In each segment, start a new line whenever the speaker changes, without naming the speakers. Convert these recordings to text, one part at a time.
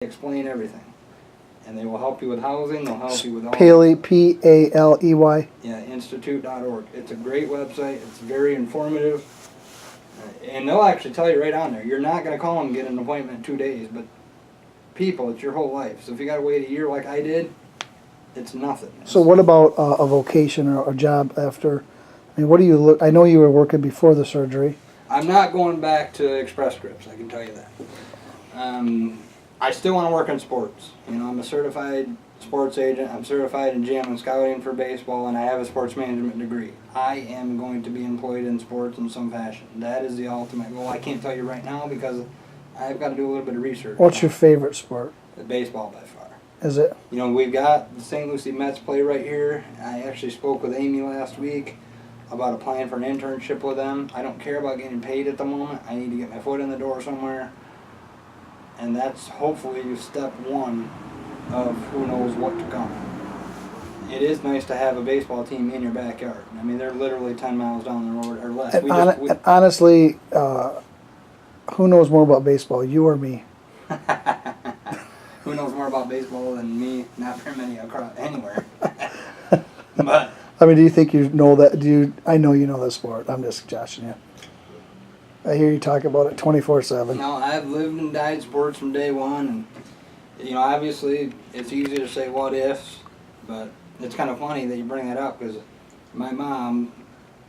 explain everything. And they will help you with housing, they'll help you with all...
Paley, P-A-L-E-Y.
Yeah, institute.org. It's a great website, it's very informative. And they'll actually tell you right on there, you're not going to call them and get an appointment in 2 days, but people, it's your whole life. So if you got to wait a year like I did, it's nothing.
So what about a vocation or a job after? I mean, what do you look? I know you were working before the surgery.
I'm not going back to Express Scripts, I can tell you that. I still want to work in sports. You know, I'm a certified sports agent. I'm certified in gym and scouting for baseball, and I have a sports management degree. I am going to be employed in sports in some fashion. That is the ultimate goal. I can't tell you right now because I've got to do a little bit of research.
What's your favorite sport?
Baseball by far.
Is it?
You know, we've got the St. Lucie Mets play right here. I actually spoke with Amy last week about applying for an internship with them. I don't care about getting paid at the moment. I need to get my foot in the door somewhere. And that's hopefully step one of who knows what to come. It is nice to have a baseball team in your backyard. I mean, they're literally 10 miles down the road or less.
And honestly, who knows more about baseball, you or me?
Who knows more about baseball than me? Not very many across anywhere. But
I mean, do you think you know that? I know you know the sport. I'm just joshing you. I hear you talk about it 24/7.
no, I've lived and died sports from day one, and you know, obviously, it's easy to say what ifs, but it's kind of funny that you bring that up because my mom,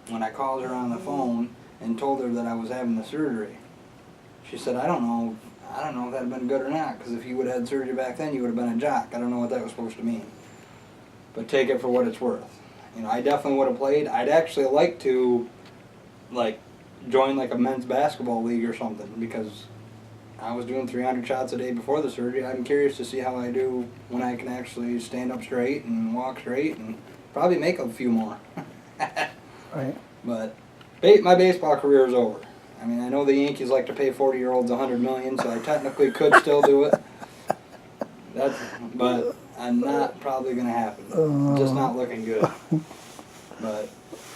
when I called her on the phone and told her that I was having the surgery, she said, I don't know if that had been good or not, because if you would have had surgery back then, you would have been a jock. I don't know what that was supposed to mean. But take it for what it's worth. You know, I definitely would have played. I'd actually like to, join a men's basketball league or something, because I was doing 300 shots a day before the surgery. I'm curious to see how I do when I can actually stand up straight and walk straight and probably make a few more.
Right.
But my baseball career is over. I mean, I know the Yankees like to pay 40-year-olds $100 million, so I technically could still do it. But I'm not probably going to happen. Just not looking good. But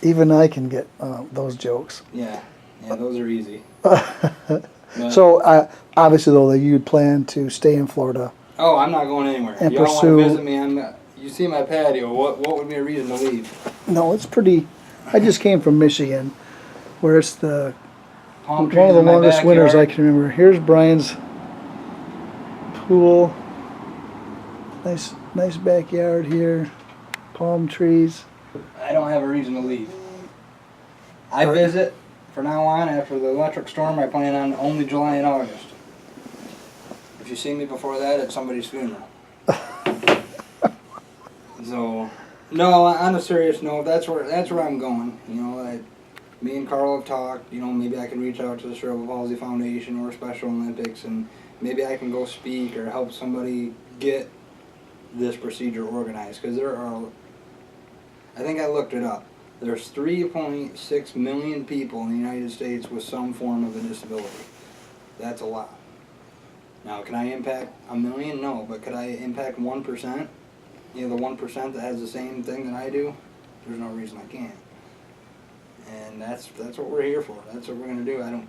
even I can get those jokes.
Yeah, those are easy.
So obviously, though, you'd plan to stay in Florida.
Oh, I'm not going anywhere.
And
y'all
pursue.
Want to visit me? You see my patio. What would be a reason to leave?
No, it's pretty. I just came from Michigan, where it's the
Palm
one
trees
of the
in my
longest winters I
backyard.
can remember. Here's Brian's pool. Nice backyard here. Palm trees.
I don't have a reason to leave. I visit from now on. After the electric storm, I plan on only July and August. If you see me before that, it's somebody's funeral. So, no, on a serious note, that's where I'm going. You know, me and Carl have talked. You know, maybe I can reach out to the Cerebral Palsy Foundation or Special Olympics, and maybe I can go speak or help somebody get this procedure organized. Because I think I looked it up. There's 3.6 million people in the United States with some form of a disability. That's a lot. Now, can I impact 1 million? No, but could I impact 1%? You know, the 1% that has the same thing that I do? There's no reason I can't. And that's what we're here for. That's what we're going to do.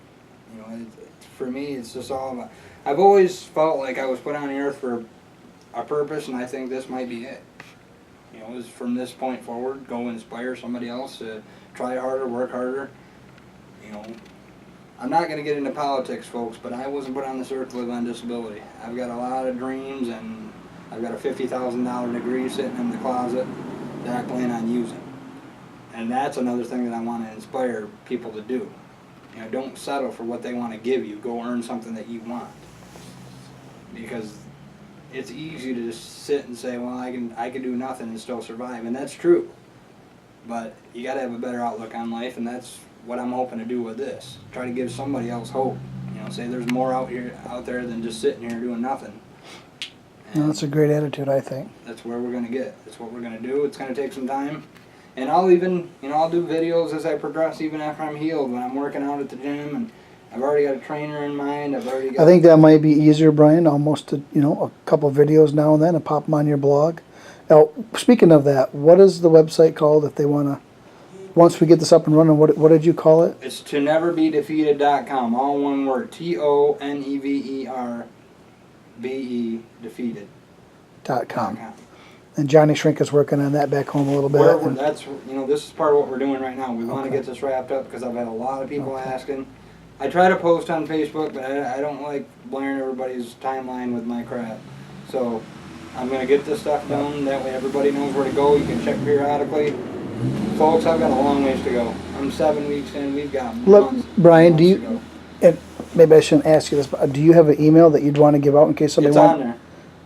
For me, it's just all about... I've always felt like I was put on the earth for a purpose, and I think this might be it. You know, is from this point forward, go inspire somebody else to try harder, work harder. You know, I'm not going to get into politics, folks, but I wasn't put on this earth to live on disability. I've got a lot of dreams, and I've got a $50,000 degree sitting in the closet that I plan on using. And that's another thing that I want to inspire people to do. You know, don't settle for what they want to give you. Go earn something that you want. Because it's easy to just sit and say, well, I can do nothing and still survive, and that's true. But you got to have a better outlook on life, and that's what I'm hoping to do with this. Try to give somebody else hope. You know, say there's more out there than just sitting here doing nothing.
No, that's a great attitude, I think.
That's where we're going to get. That's what we're going to do. It's going to take some time. And I'll do videos as I progress, even after I'm healed, when I'm working out at the gym, and I've already got a trainer in mind.
I think that might be easier, Brian, almost to, a couple of videos now and then and pop them on your blog. Now, speaking of that, what is the website called if they want to, once we get this up and running, what did you call it?
It's toneverbedefeated.com, all one word, TONEVER
defeated.com. And Johnny Shrink is working on that back home a little bit.
That's, this is part of what we're doing right now. We want to get this wrapped up because I've had a lot of people asking. I try to post on Facebook, but I don't like blaring everybody's timeline with my crap. So I'm going to get this stuff done. That way everybody knows where to go. You can check periodically. Folks, I've got a long ways to go. I'm 7 weeks in. We've got months.
Brian, do you, and maybe I shouldn't ask you this, but do you have an email that you'd want to give out in case somebody wants?
It's on there.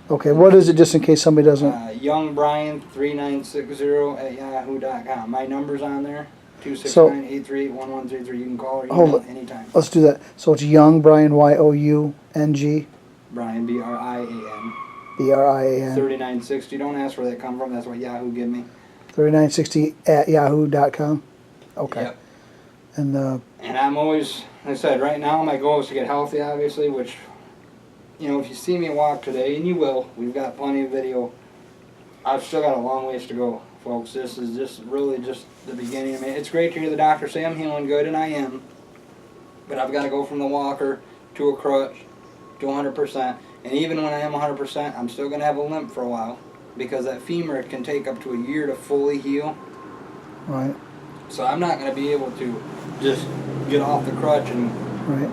Okay, what is it just in case somebody doesn't?
youngbrian3960@yahoo.com. My number's on there, 269-838-1133. You can call or email anytime.
Let's do that. So it's Young Brian, Y-O-U-N-G.
Brian, B-R-I-A-N.
B-R-I-A-N.
3960. Don't ask where that come from. That's what Yahoo give me.
3960@yahoo.com. Okay.
Yep.
And
I'm always, like I said, right now my goal is to get healthy, obviously, which, if you see me walk today, and you will, we've got plenty of video, I've still got a long ways to go, folks. This is just really just the beginning. I mean, it's great to hear the doctor say I'm healing good, and I am, but I've got to go from the walker to a crutch to 100%, and even when I am 100%, I'm still going to have a limp for a while, because that femur can take up to a year to fully heal.
right.
So I'm not going to be able to just get off the crutch and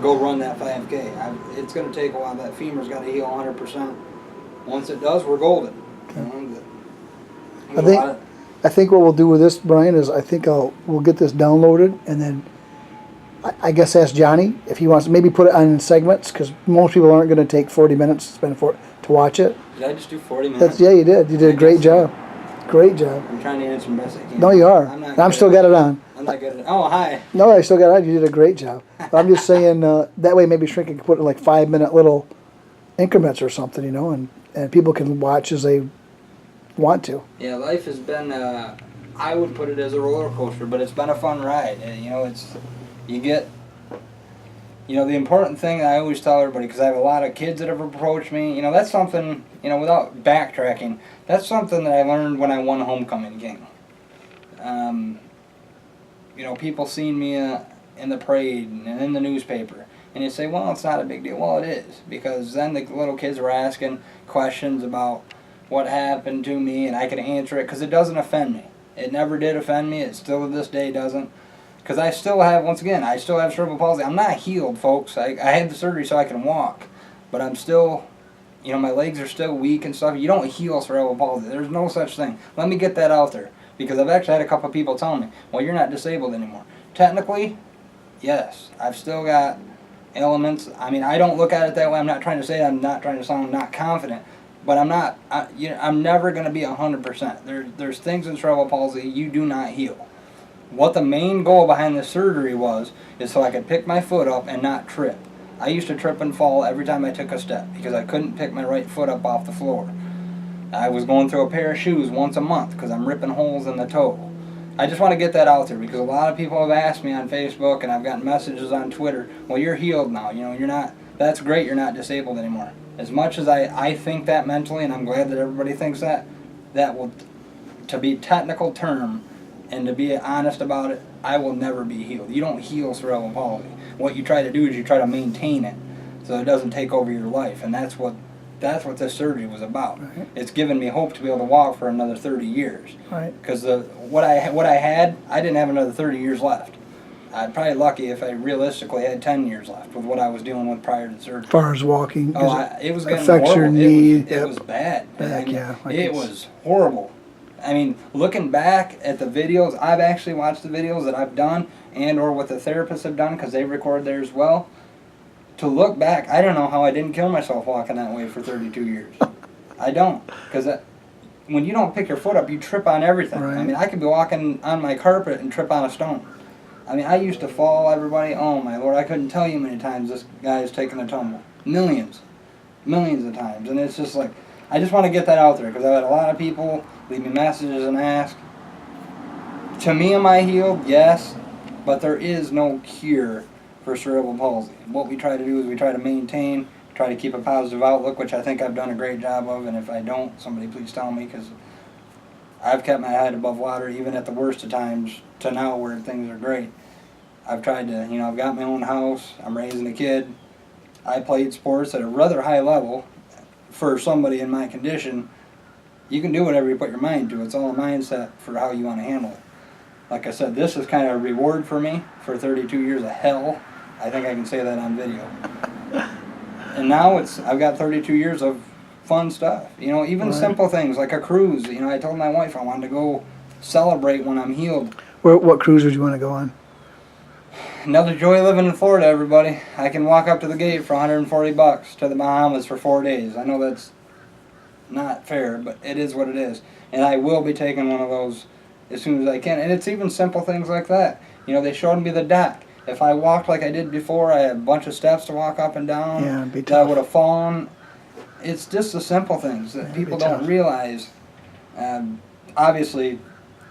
go run that 5K. It's going to take a while. That femur's got to heal 100%. Once it does, we're golden.
I think what we'll do with this, Brian, is we'll get this downloaded, and then I guess ask Johnny if he wants to maybe put it on in segments, because most people aren't going to take 40 minutes to watch it.
Did I just do 40 minutes?
Yeah, you did. You did a great job. Great job.
I'm trying to answer the best I can.
No, you are. I'm still got it on.
I'm not good at it. Oh, hi.
No, I still got it on. You did a great job. But I'm just saying, that way maybe Shrink can put in like 5-minute little increments or something, and people can watch as they want to.
Yeah, life has been, I would put it as a roller coaster, but it's been a fun ride. And, the important thing that I always tell everybody, because I have a lot of kids that have approached me, that's something, without backtracking, that's something that I learned when I won a homecoming game. People seen me in the parade and in the newspaper, and you say, well, it's not a big deal. Well, it is, because then the little kids were asking questions about what happened to me, and I could answer it, because it doesn't offend me. It never did offend me. It still to this day doesn't. Because I still have, once again, I still have cerebral palsy. I'm not healed, folks. I had the surgery so I can walk. But I'm still, my legs are still weak and stuff. You don't heal cerebral palsy. There's no such thing. Let me get that out there. Because I've actually had a couple of people tell me, well, you're not disabled anymore. Technically, yes. I've still got elements. I mean, I don't look at it that way. I'm not trying to say I'm not trying to sound not confident. But I'm not, I'm never going to be 100%. There's things in cerebral palsy you do not heal. What the main goal behind this surgery is so I could pick my foot up and not trip. I used to trip and fall every time I took a step because I couldn't pick my right foot up off the floor. I was going through a pair of shoes once a month because I'm ripping holes in the toe. I just want to get that out there because a lot of people have asked me on Facebook and I've gotten messages on Twitter, well, you're healed now, you're not, that's great, you're not disabled anymore. As much as I think that mentally, and I'm glad that everybody thinks that will, to be technical term, and to be honest about it, I will never be healed. You don't heal cerebral palsy. What you try to do is you try to maintain it so it doesn't take over your life, and that's what this surgery was about.
Right.
It's given me hope to be able to walk for another 30 years.
Right.
Because what I had, I didn't have another 30 years left. I'd probably lucky if I realistically had 10 years left with what I was dealing with prior to the surgery.
As far as walking,
it was getting
affects
horrible.
your knee.
It was bad.
Back,
it was horrible. I mean, looking back at the videos, I've actually watched the videos that I've done and or what the therapists have done because they record theirs as well. To look back, I don't know how I didn't kill myself walking that way for 32 years. I don't. Because when you don't pick your foot up, you trip on everything.
Right.
I mean, I could be walking on my carpet and trip on a stone. I mean, I used to fall, everybody. Oh, my Lord, I couldn't tell you how many times this guy has taken a tumble. Millions of times. And it's just like, I just want to get that out there because I've had a lot of people leave me messages and ask. To me, am I healed? Yes, but there is no cure for cerebral palsy. What we try to do is we try to maintain, try to keep a positive outlook, which I think I've done a great job of, and if I don't, somebody please tell me, because I've kept my head above water even at the worst of times to now where things are great. I've tried to, I've got my own house, I'm raising a kid, I played sports at a rather high level, for somebody in my condition, you can do whatever you put your mind to. It's all a mindset for how you want to handle it. Like I said, this is kind of a reward for me for 32 years of hell. I think I can say that on video. And now I've got 32 years of fun stuff. You know, even simple things like a cruise. You know, I told my wife I wanted to go celebrate when I'm healed.
What cruise would you want to go on?
Another joy living in Florida, everybody. I can walk up to the gate for $140 to the Bahamas for 4 days. I know that's not fair, but it is what it is. And I will be taking one of those as soon as I can. And it's even simple things like that. You know, they showed me the deck. If I walked like I did before, I had a bunch of steps to walk up and down.
Yeah, it'd be
that I
tough.
would have fallen. It's just the simple things that
It'd
people
be
don't
tough.
realize. Obviously,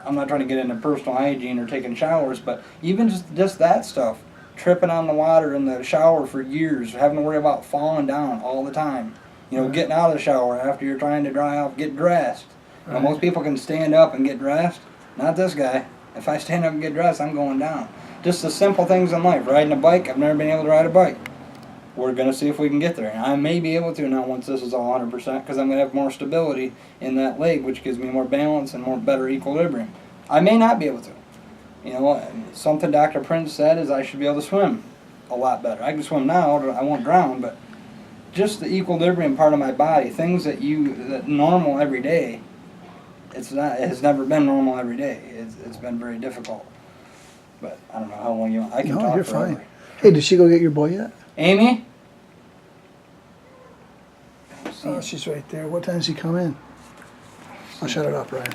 I'm not trying to get into personal hygiene or taking showers, but even just that stuff. Tripping on the water in the shower for years, having to worry about falling down all the time. You know, getting out of the shower after you're trying to dry off, get dressed. You know, most people can stand up and get dressed. Not this guy. If I stand up and get dressed, I'm going down. Just the simple things in life. Riding a bike, I've never been able to ride a bike. We're going to see if we can get there. And I may be able to now once this is all 100% because I'm going to have more stability in that leg, which gives me more balance and better equilibrium. I may not be able to. You know, something Dr. Prince said is I should be able to swim a lot better. I can swim now, I won't drown, but just the equilibrium part of my body, things that normal every day, it has never been normal every day. It's been very difficult. But I don't know how long I can talk
you're
forever.
fine. Hey, did she go get your boy yet?
Amy?
Oh, she's right there. What time does he come in? I'll shut it off, Ryan.